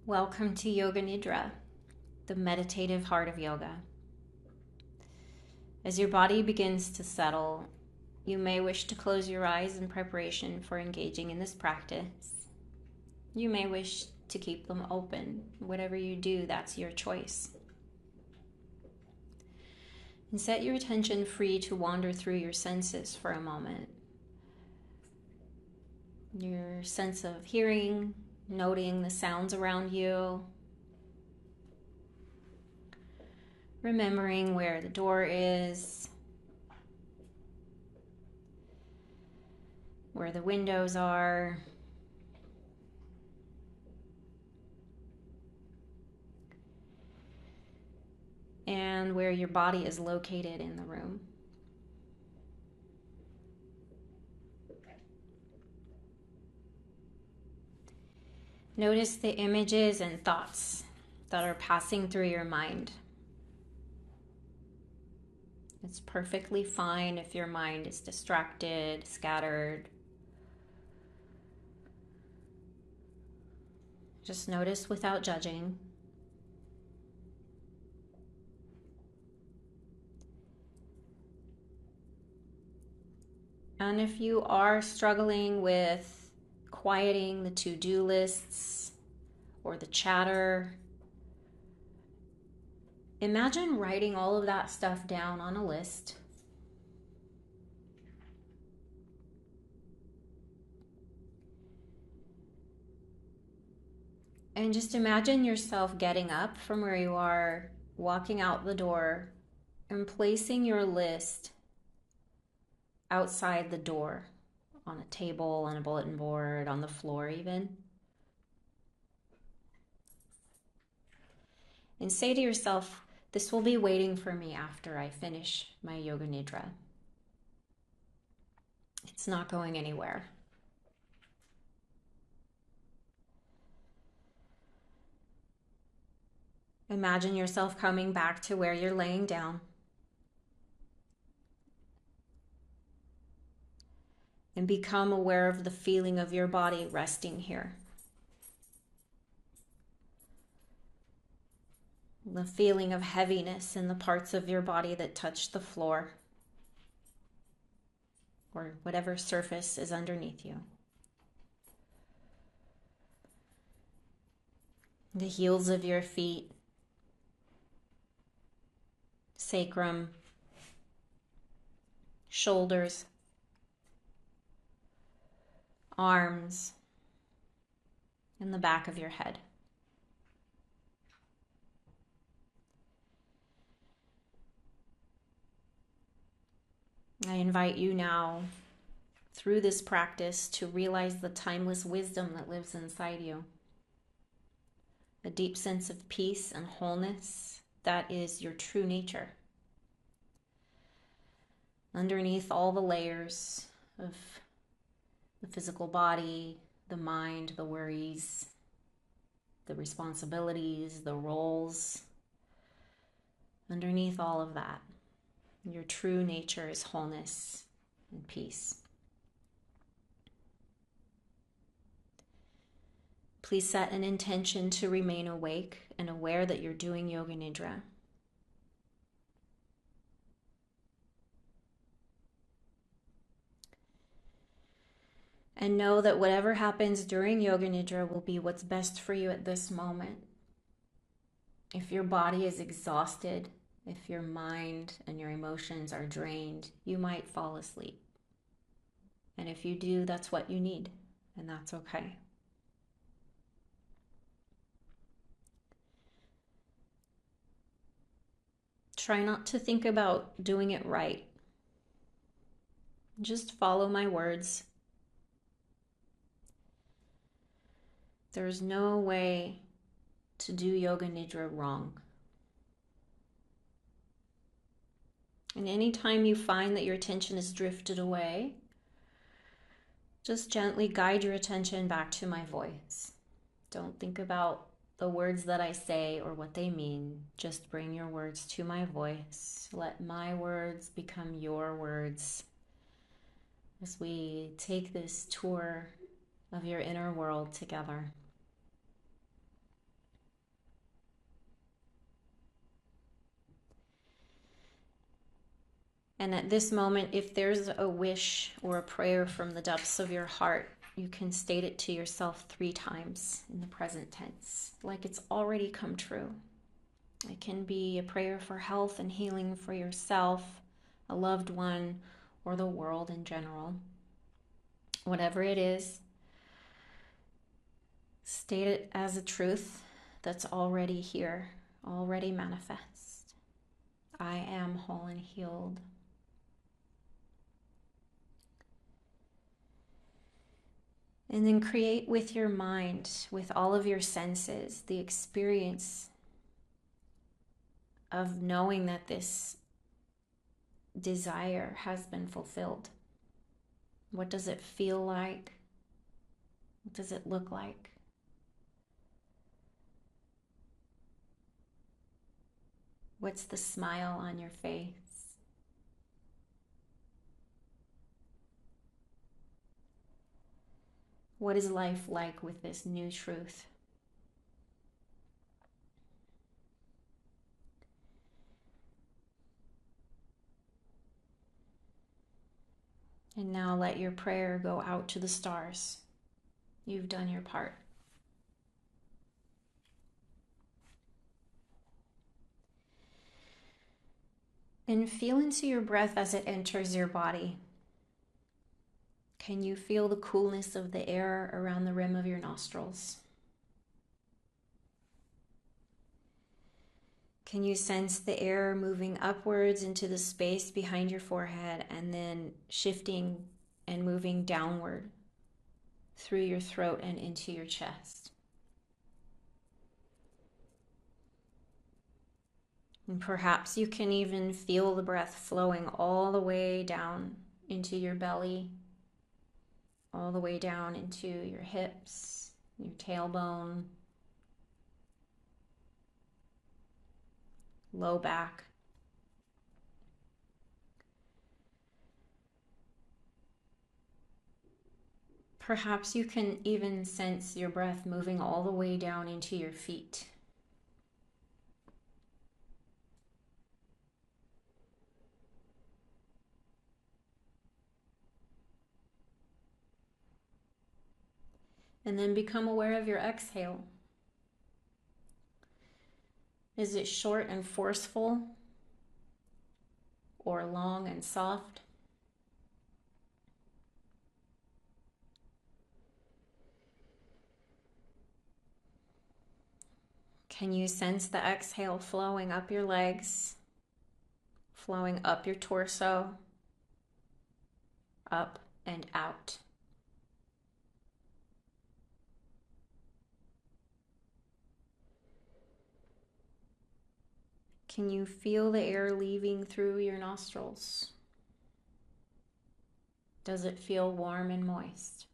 Welcome to Yoga Nidra, the meditative heart of yoga. As your body begins to settle, you may wish to close your eyes in preparation for engaging in this practice. You may wish to keep them open. Whatever you do, that's your choice. And set your attention free to wander through your senses for a moment. Your sense of hearing, noting the sounds around you, remembering where the door is, where the windows are, and where your body is located in the room. Notice the images and thoughts that are passing through your mind. It's perfectly fine if your mind is distracted, scattered. Just notice without judging. And if you are struggling with quieting the to-do lists or the chatter, imagine writing all of that stuff down on a list. And just imagine yourself getting up from where you are, walking out the door, and placing your list outside the door, on a table, on a bulletin board, on the floor even. And say to yourself, this will be waiting for me after I finish my Yoga Nidra. It's not going anywhere. Imagine yourself coming back to where you're laying down. And become aware of the feeling of your body resting here. The feeling of heaviness in the parts of your body that touch the floor or whatever surface is underneath you. The heels of your feet, sacrum, shoulders, arms, and the back of your head. I invite you now, through this practice, to realize the timeless wisdom that lives inside you. A deep sense of peace and wholeness that is your true nature. Underneath all the layers of the physical body, the mind, the worries, the responsibilities, the roles, underneath all of that, your true nature is wholeness and peace. Please set an intention to remain awake and aware that you're doing Yoga Nidra. And know that whatever happens during Yoga Nidra will be what's best for you at this moment. If your body is exhausted, if your mind and your emotions are drained, you might fall asleep. And if you do, that's what you need, and that's okay. Try not to think about doing it right. Just follow my words. There's no way to do Yoga Nidra wrong. And anytime you find that your attention has drifted away, just gently guide your attention back to my voice. Don't think about the words that I say or what they mean. Just bring your words to my voice. Let my words become your words as we take this tour of your inner world together. And at this moment, if there's a wish or a prayer from the depths of your heart, you can state it to yourself 3 times in the present tense, like it's already come true. It can be a prayer for health and healing for yourself, a loved one, or the world in general. Whatever it is, state it as a truth that's already here, already manifest. I am whole and healed. And then create with your mind, with all of your senses, the experience of knowing that this desire has been fulfilled. What does it feel like? What does it look like? What's the smile on your face? What is life like with this new truth? And now let your prayer go out to the stars. You've done your part. And feel into your breath as it enters your body. Can you feel the coolness of the air around the rim of your nostrils? Can you sense the air moving upwards into the space behind your forehead and then shifting and moving downward through your throat and into your chest? And perhaps you can even feel the breath flowing all the way down into your belly, all the way down into your hips, your tailbone, low back. Perhaps you can even sense your breath moving all the way down into your feet. And then become aware of your exhale. Is it short and forceful or long and soft? Can you sense the exhale flowing up your legs, flowing up your torso, up and out? Can you feel the air leaving through your nostrils? Does it feel warm and moist?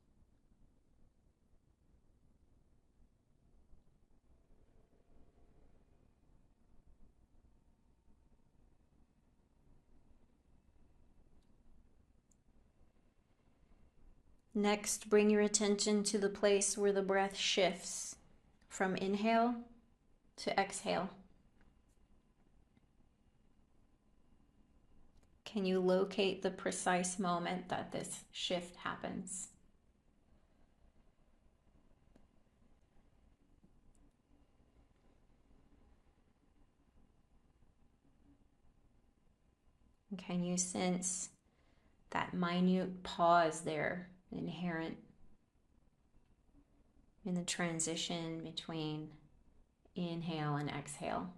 Next, bring your attention to the place where the breath shifts from inhale to exhale. Can you locate the precise moment that this shift happens? And can you sense that minute pause there, inherent in the transition between inhale and exhale?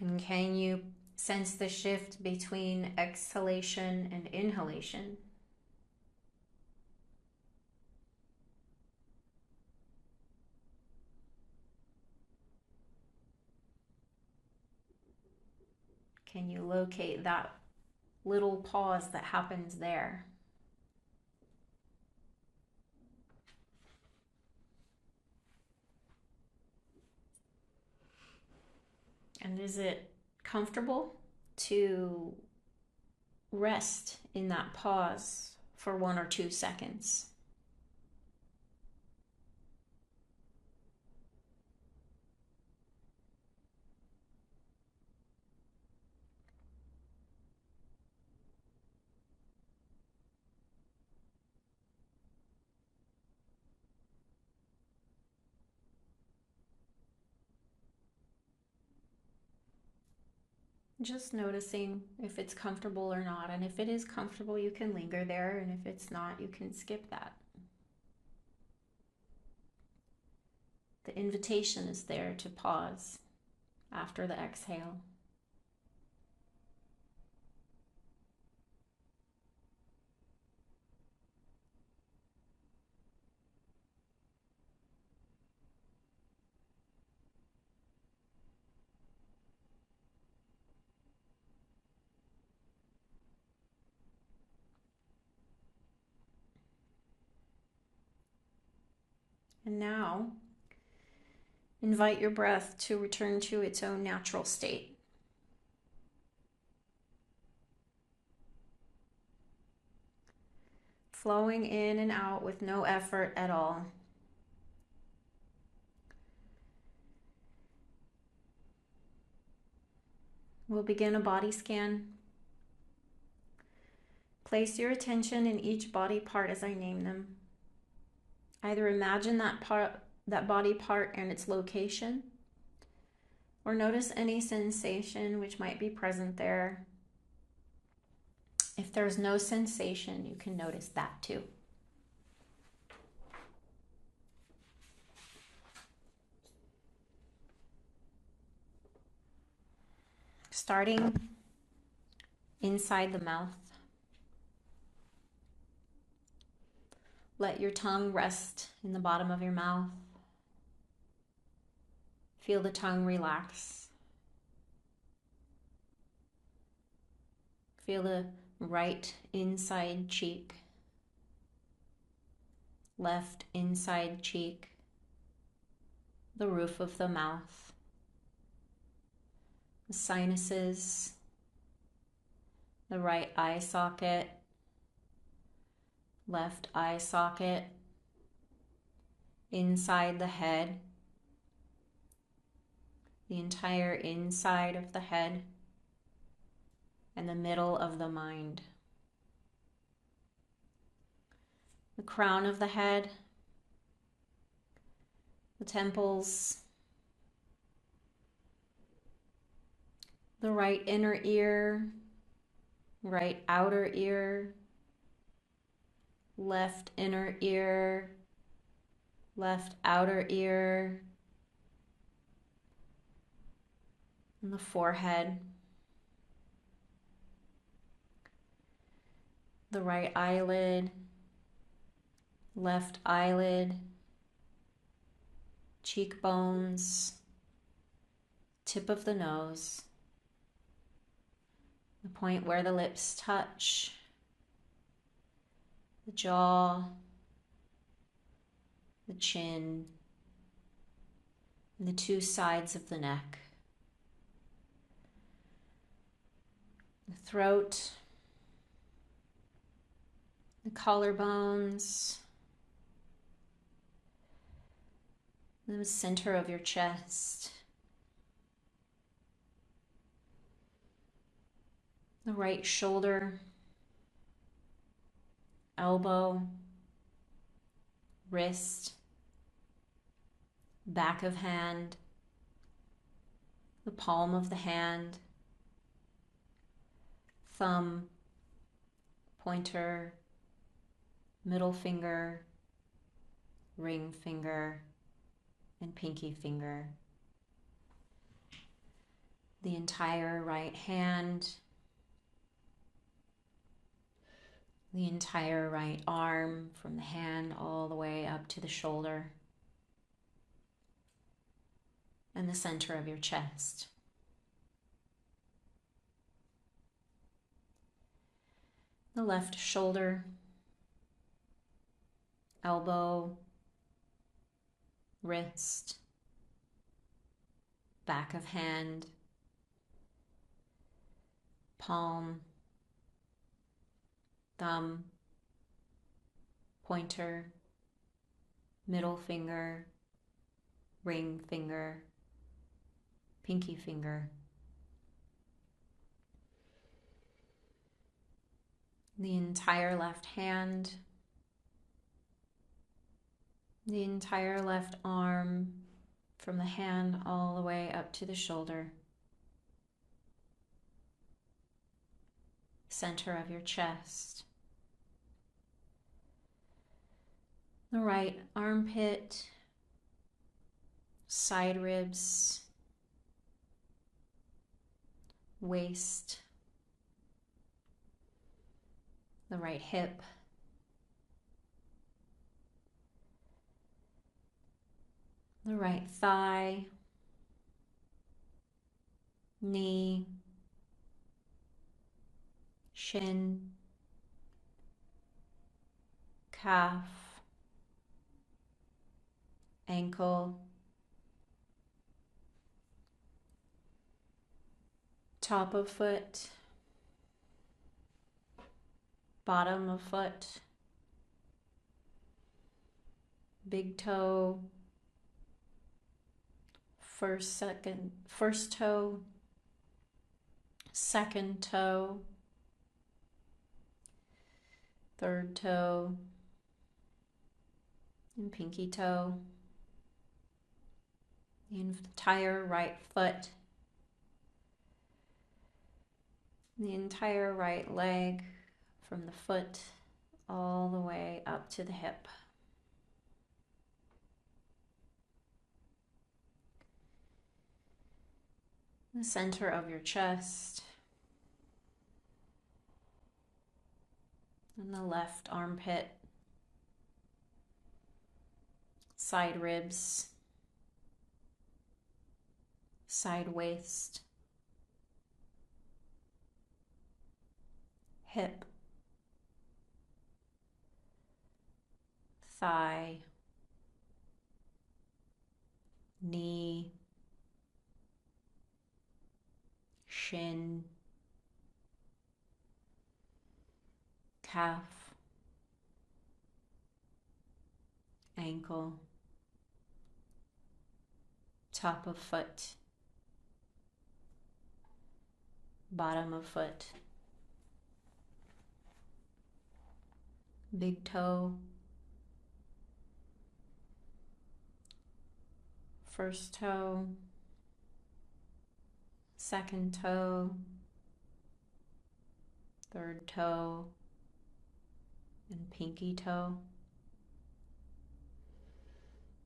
And can you sense the shift between exhalation and inhalation? Can you locate that little pause that happens there? And is it comfortable to rest in that pause for 1 or 2 seconds? Just noticing if it's comfortable or not. And if it is comfortable, you can linger there. And if it's not, you can skip that. The invitation is there to pause after the exhale. And now, invite your breath to return to its own natural state. Flowing in and out with no effort at all. We'll begin a body scan. Place your attention in each body part as I name them. Either imagine that body part and its location, or notice any sensation which might be present there. If there's no sensation, you can notice that too. Starting inside the mouth. Let your tongue rest in the bottom of your mouth. Feel the tongue relax. Feel the right inside cheek, left inside cheek, the roof of the mouth, the sinuses, the right eye socket, left eye socket, inside the head, the entire inside of the head, and the middle of the mind. The crown of the head, the temples, the right inner ear, right outer ear, left inner ear, left outer ear, and the forehead, the right eyelid, left eyelid, cheekbones, tip of the nose, the point where the lips touch, the jaw, the chin, and the two sides of the neck, the throat, the collarbones, the center of your chest, the right shoulder, elbow, wrist, back of hand, the palm of the hand, thumb, pointer, middle finger, ring finger, and pinky finger. The entire right hand, the entire right arm from the hand all the way up to the shoulder, and the center of your chest. The left shoulder, elbow, wrist, back of hand, palm, thumb, pointer, middle finger, ring finger, pinky finger. The entire left hand, the entire left arm from the hand all the way up to the shoulder. center of your chest, the right armpit, side ribs, waist, the right hip, the right thigh, knee, shin, calf, ankle, top of foot, bottom of foot, big toe, first toe, second toe, third toe, and pinky toe, the entire right foot, the entire right leg from the foot all the way up to the hip. The center of your chest, and the left armpit, side ribs, side waist, hip, thigh, knee, shin, calf, ankle, top of foot, bottom of foot, big toe, first toe, second toe, third toe, and pinky toe.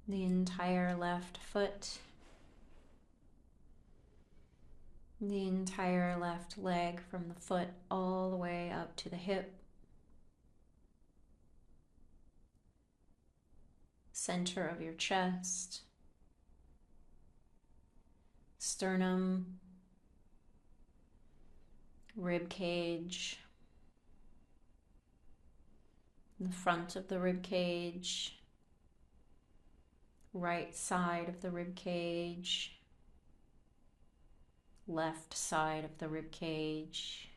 The entire left foot, the entire left leg from the foot all the way up to the hip. Center of your chest, sternum, rib cage, the front of the rib cage, right side of the rib cage, left side of the rib cage,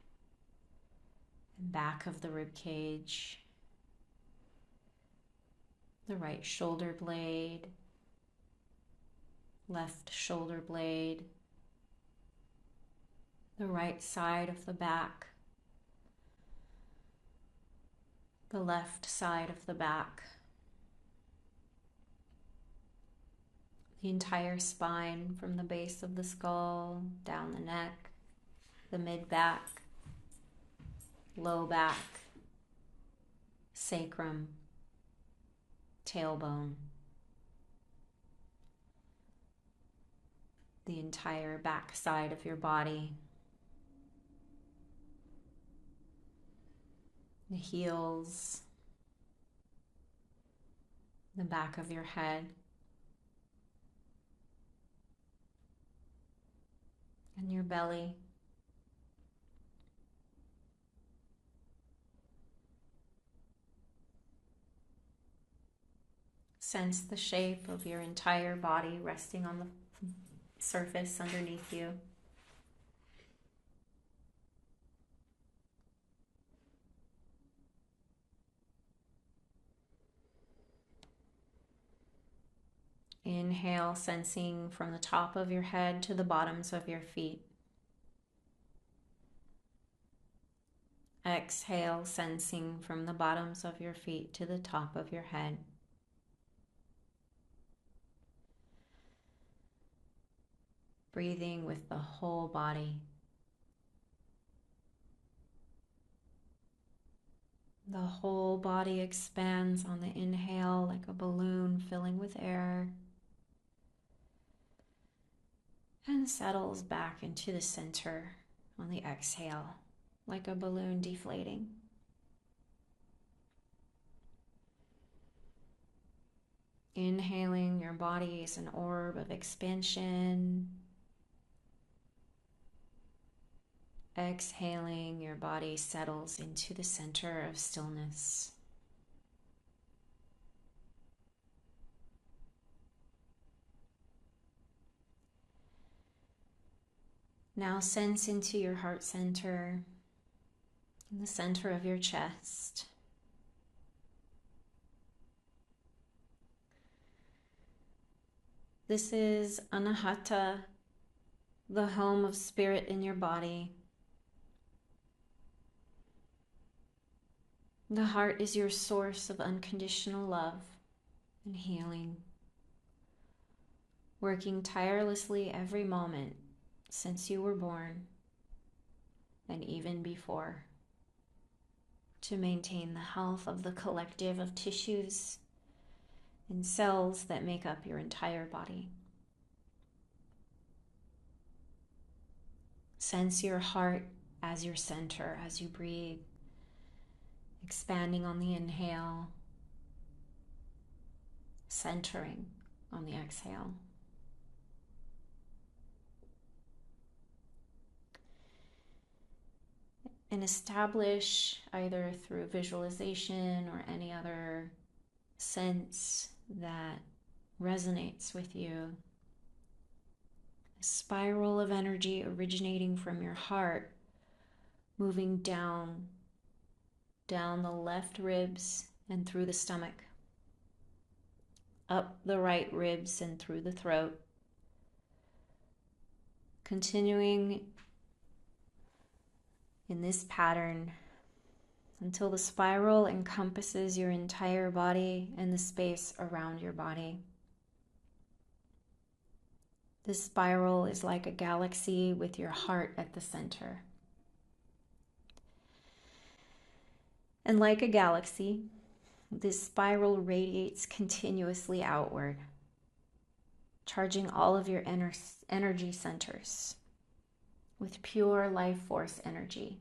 back of the rib cage, the right shoulder blade, left shoulder blade, the right side of the back, the left side of the back, the entire spine from the base of the skull, down the neck, the mid-back, low back, sacrum, tailbone, the entire back side of your body, the heels, the back of your head, and your belly. Sense the shape of your entire body resting on the surface underneath you. Inhale, sensing from the top of your head to the bottoms of your feet. Exhale, sensing from the bottoms of your feet to the top of your head. Breathing with the whole body. The whole body expands on the inhale like a balloon filling with air and settles back into the center on the exhale like a balloon deflating. Inhaling, your body is an orb of expansion. Exhaling, your body settles into the center of stillness. Now sense into your heart center, in the center of your chest. This is Anahata, the home of spirit in your body. The heart is your source of unconditional love and healing, working tirelessly every moment since you were born and even before to maintain the health of the collective of tissues and cells that make up your entire body. Sense your heart as your center as you breathe, expanding on the inhale, centering on the exhale. And establish, either through visualization or any other sense that resonates with you, a spiral of energy originating from your heart, moving down the left ribs and through the stomach, up the right ribs and through the throat, continuing in this pattern until the spiral encompasses your entire body and the space around your body. This spiral is like a galaxy with your heart at the center. And like a galaxy, this spiral radiates continuously outward, charging all of your energy centers with pure life force energy.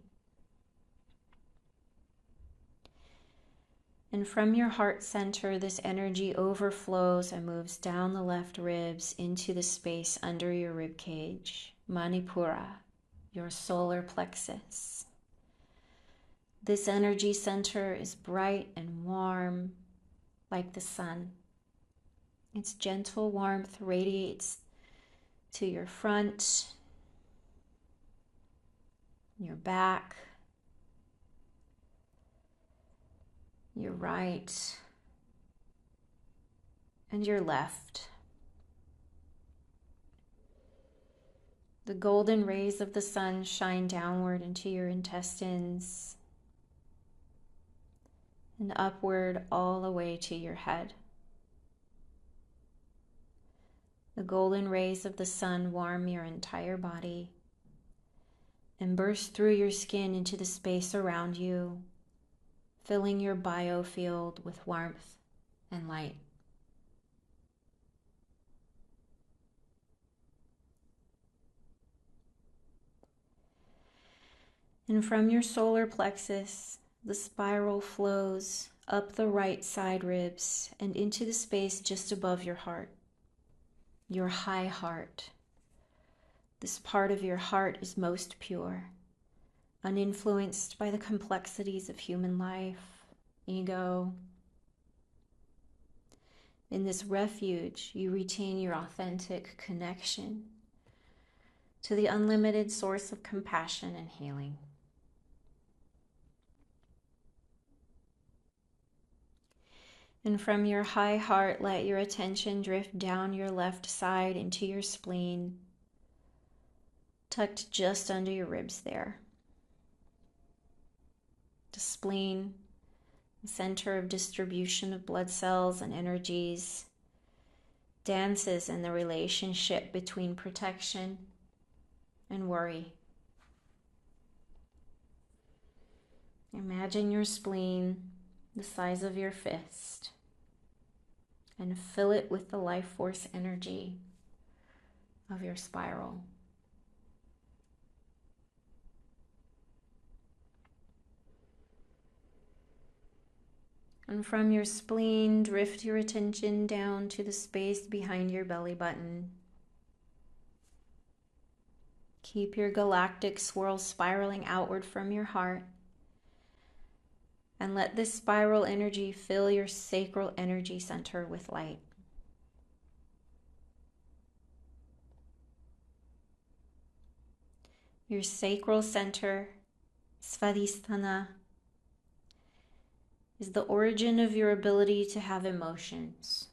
And from your heart center, this energy overflows and moves down the left ribs into the space under your rib cage, Manipura, your solar plexus. This energy center is bright and warm like the sun. Its gentle warmth radiates to your front, your back, your right, and your left. The golden rays of the sun shine downward into your intestines and upward all the way to your head. The golden rays of the sun warm your entire body and burst through your skin into the space around you, filling your biofield with warmth and light. And from your solar plexus, the spiral flows up the right side ribs and into the space just above your heart, your high heart. This part of your heart is most pure, uninfluenced by the complexities of human life, ego. In this refuge, you retain your authentic connection to the unlimited source of compassion and healing. And from your high heart, let your attention drift down your left side into your spleen, tucked just under your ribs there. The spleen, the center of distribution of blood cells and energies, dances in the relationship between protection and worry. Imagine your spleen the size of your fist and fill it with the life force energy of your spiral. And from your spleen, drift your attention down to the space behind your belly button. Keep your galactic swirl spiraling outward from your heart. And let this spiral energy fill your sacral energy center with light. Your sacral center, Svadhisthana, is the origin of your ability to have emotions,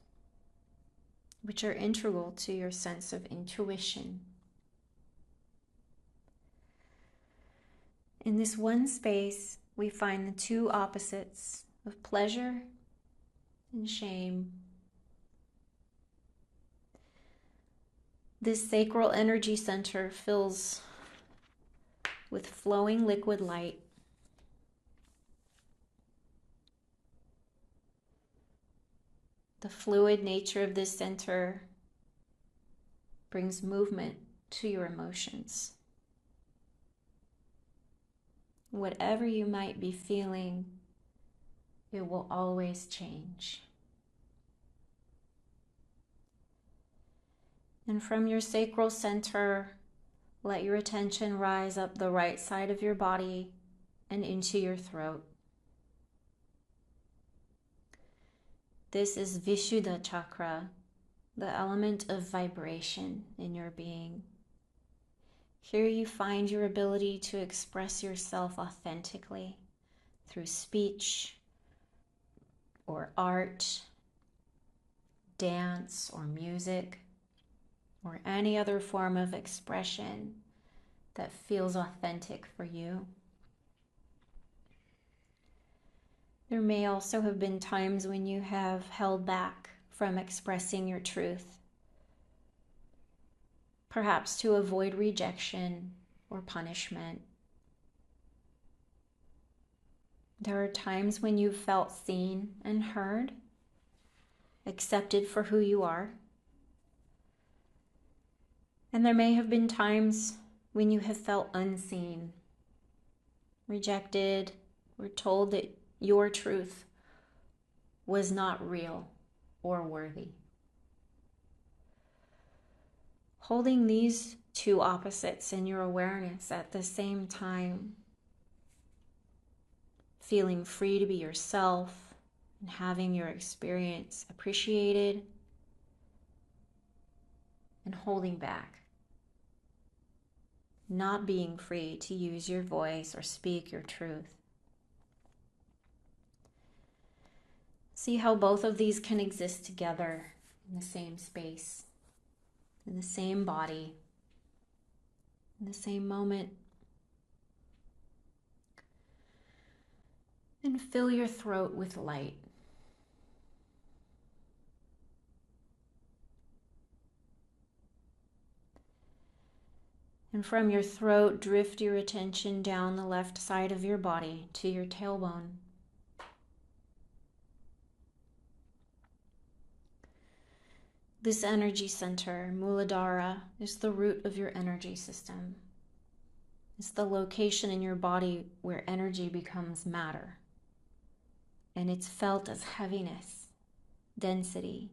which are integral to your sense of intuition. In this one space, we find the two opposites of pleasure and shame. This sacral energy center fills with flowing liquid light. The fluid nature of this center brings movement to your emotions. Whatever you might be feeling, it will always change. And from your sacral center, let your attention rise up the right side of your body and into your throat. This is Vishuddha chakra, the element of vibration in your being. Here you find your ability to express yourself authentically through speech or art, dance or music, or any other form of expression that feels authentic for you. There may also have been times when you have held back from expressing your truth, perhaps to avoid rejection or punishment. There are times when you've felt seen and heard, accepted for who you are. And there may have been times when you have felt unseen, rejected, or told that your truth was not real or worthy. Holding these two opposites in your awareness at the same time, feeling free to be yourself and having your experience appreciated, and holding back, not being free to use your voice or speak your truth. See how both of these can exist together in the same space, in the same body, in the same moment. And fill your throat with light. And from your throat, drift your attention down the left side of your body to your tailbone. This energy center, Muladhara, is the root of your energy system. It's the location in your body where energy becomes matter. And it's felt as heaviness, density,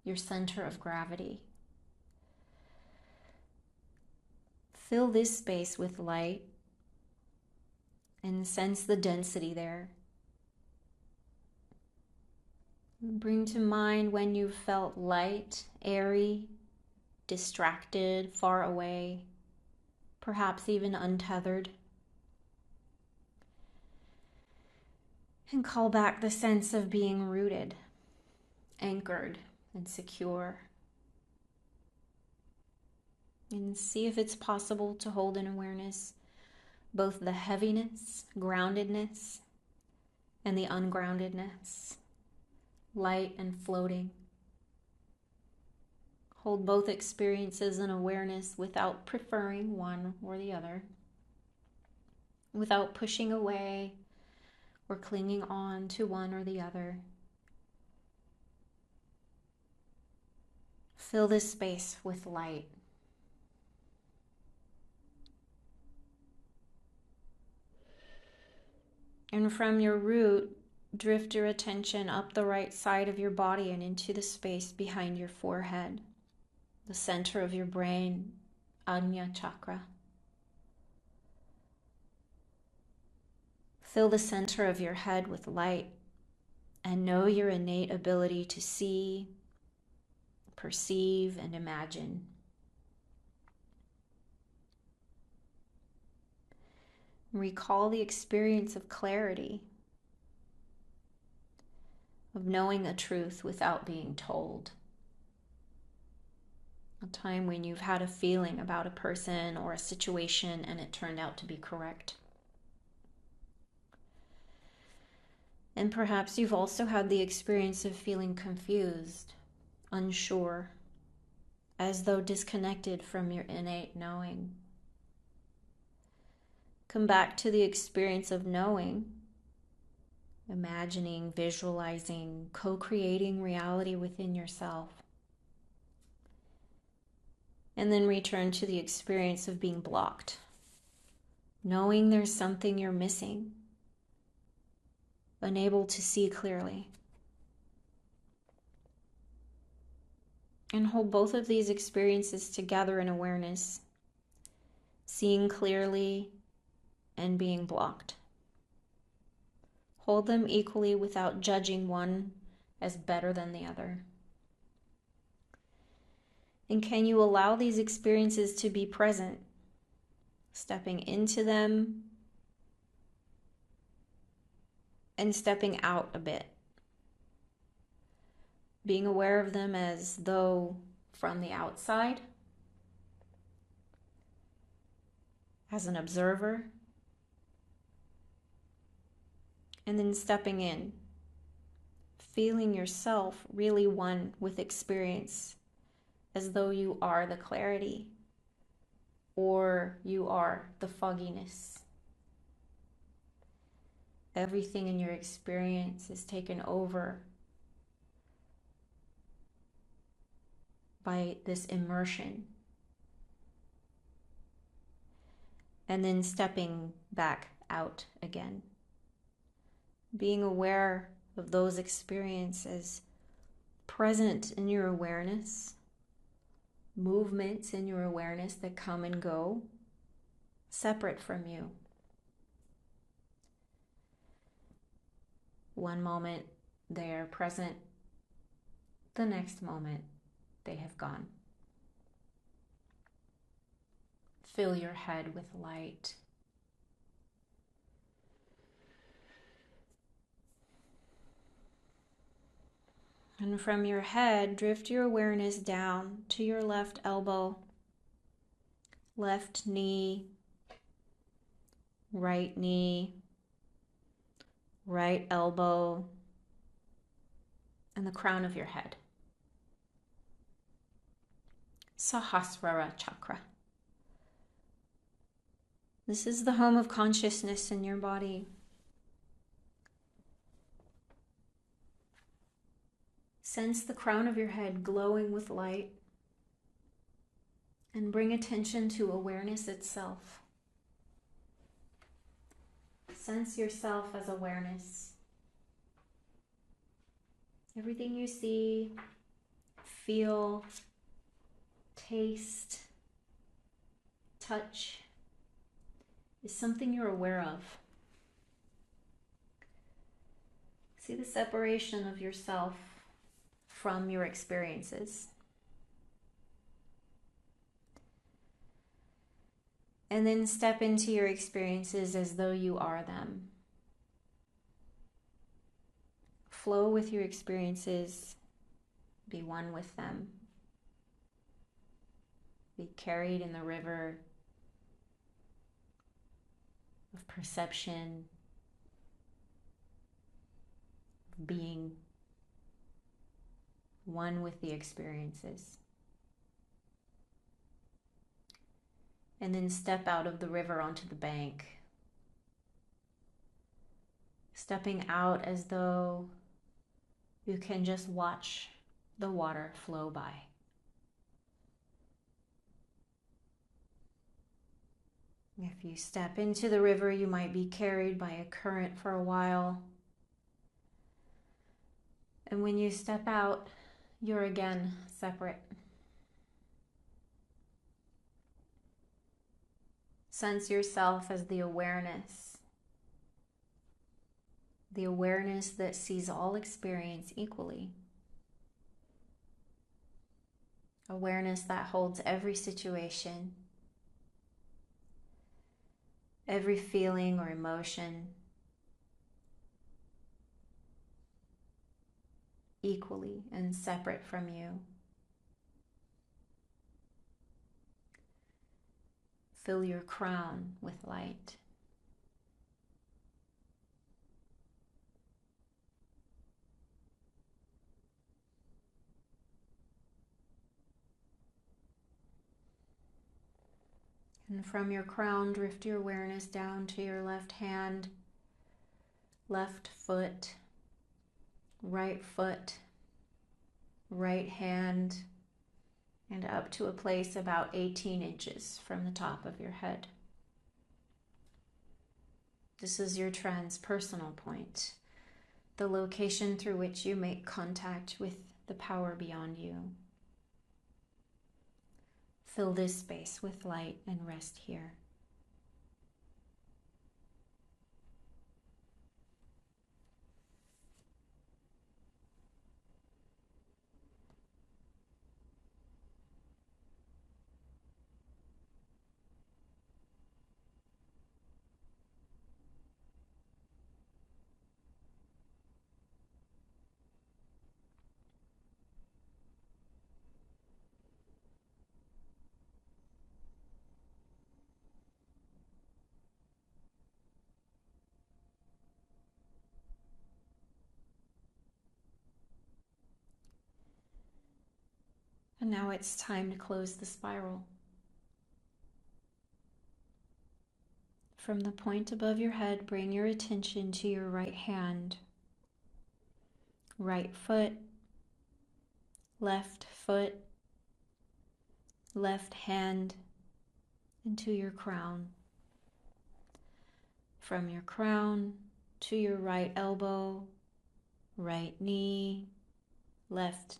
your center of gravity. Fill this space with light and sense the density there. Bring to mind when you felt light, airy, distracted, far away, perhaps even untethered. And call back the sense of being rooted, anchored, and secure. And see if it's possible to hold in awareness both the heaviness, groundedness, and the ungroundedness, light and floating. Hold both experiences in awareness without preferring one or the other, without pushing away or clinging on to one or the other. Fill this space with light. And from your root, drift your attention up the right side of your body and into the space behind your forehead, the center of your brain, Ajna chakra. Fill the center of your head with light and know your innate ability to see, perceive, and imagine. Recall the experience of clarity, of knowing a truth without being told. A time when you've had a feeling about a person or a situation and it turned out to be correct. And perhaps you've also had the experience of feeling confused, unsure, as though disconnected from your innate knowing. Come back to the experience of knowing, imagining, visualizing, co-creating reality within yourself. And then return to the experience of being blocked, knowing there's something you're missing, unable to see clearly. And hold both of these experiences together in awareness, seeing clearly and being blocked. Hold them equally without judging one as better than the other. And can you allow these experiences to be present, stepping into them and stepping out a bit, being aware of them as though from the outside, as an observer, and then stepping in, feeling yourself really one with experience, as though you are the clarity or you are the fogginess. Everything in your experience is taken over by this immersion. And then stepping back out again. Being aware of those experiences present in your awareness, movements in your awareness that come and go, separate from you. One moment they are present, the next moment they have gone. Fill your head with light. And from your head, drift your awareness down to your left elbow, left knee, right elbow, and the crown of your head. Sahasrara chakra. This is the home of consciousness in your body. Sense the crown of your head glowing with light and bring attention to awareness itself. Sense yourself as awareness. Everything you see, feel, taste, touch is something you're aware of. See the separation of yourself from your experiences. And then step into your experiences as though you are them. Flow with your experiences. Be one with them. Be carried in the river of perception, of being one with the experiences. And then step out of the river onto the bank stepping out as though you can just watch the water flow by. If you step into the river, you might be carried by a current for a while. And when you step out, you're again separate. Sense yourself as the awareness that sees all experience equally. Awareness that holds every situation, every feeling or emotion equally and separate from you. Fill your crown with light. And from your crown, drift your awareness down to your left hand, left foot, right hand, and up to a place about 18 inches from the top of your head. This is your transpersonal point, the location through which you make contact with the power beyond you. Fill this space with light and rest here. And now it's time to close the spiral. From the point above your head, bring your attention to your right hand, right foot, left hand, and to your crown. From your crown to your right elbow, right knee, left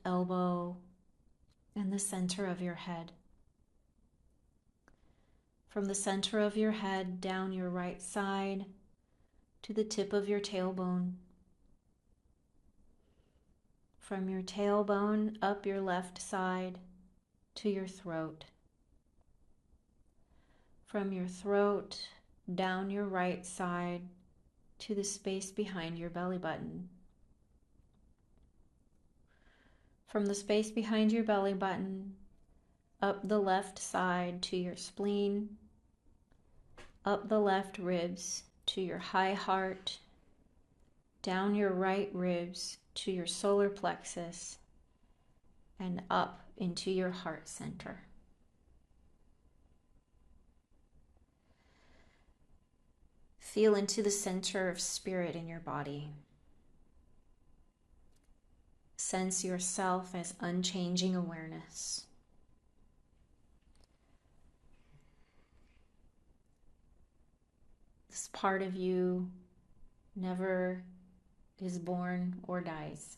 elbow, and the center of your head. From the center of your head down your right side to the tip of your tailbone. From your tailbone up your left side to your throat. From your throat down your right side to the space behind your belly button. From the space behind your belly button, up the left side to your spleen, up the left ribs to your high heart, down your right ribs to your solar plexus, and up into your heart center. Feel into the center of spirit in your body. Sense yourself as unchanging awareness. This part of you never is born or dies.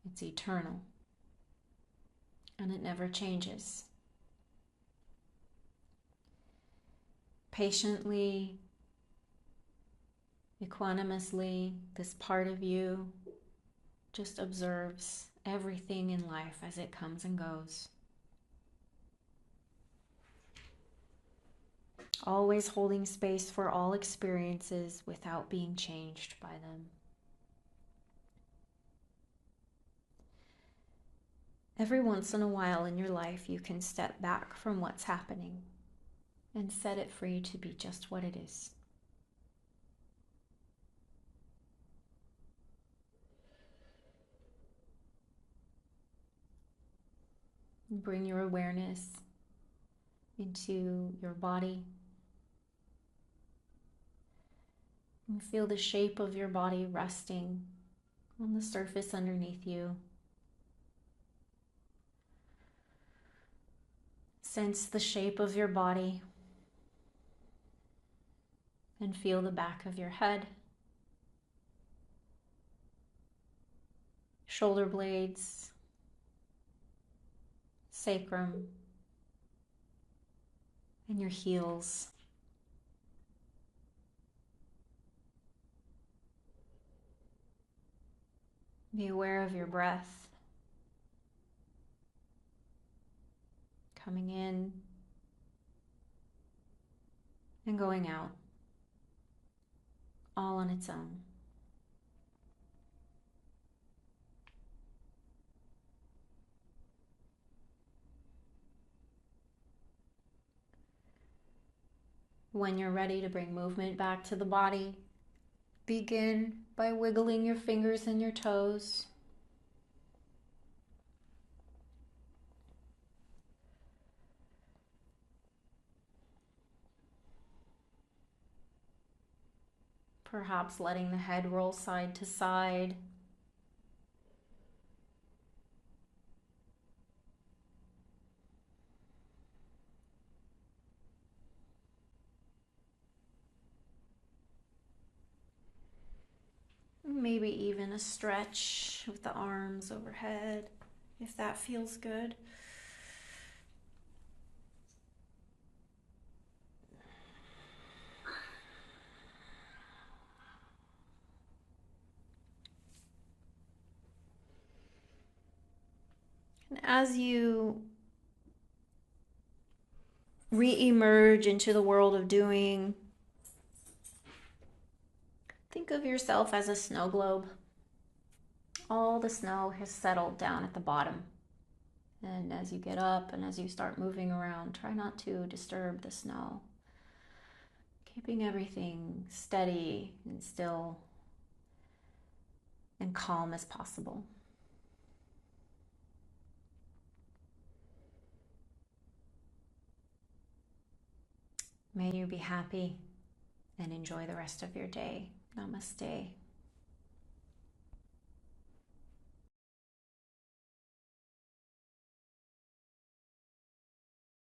It's eternal, and it never changes. Patiently, equanimously, this part of you just observes everything in life as it comes and goes. Always holding space for all experiences without being changed by them. Every once in a while in your life, you can step back from what's happening and set it free to be just what it is. Bring your awareness into your body, And feel the shape of your body resting on the surface underneath you. Sense the shape of your body and feel the back of your head, shoulder blades, sacrum, and your heels. Be aware of your breath coming in and going out, all on its own. When you're ready to bring movement back to the body, begin by wiggling your fingers and your toes. Perhaps letting the head roll side to side. Maybe even a stretch with the arms overhead, if that feels good. And as you re-emerge into the world of doing, think of yourself as a snow globe. All the snow has settled down at the bottom. And as you get up and as you start moving around, try not to disturb the snow. Keeping everything steady and still and calm as possible. May you be happy and enjoy the rest of your day. Namaste.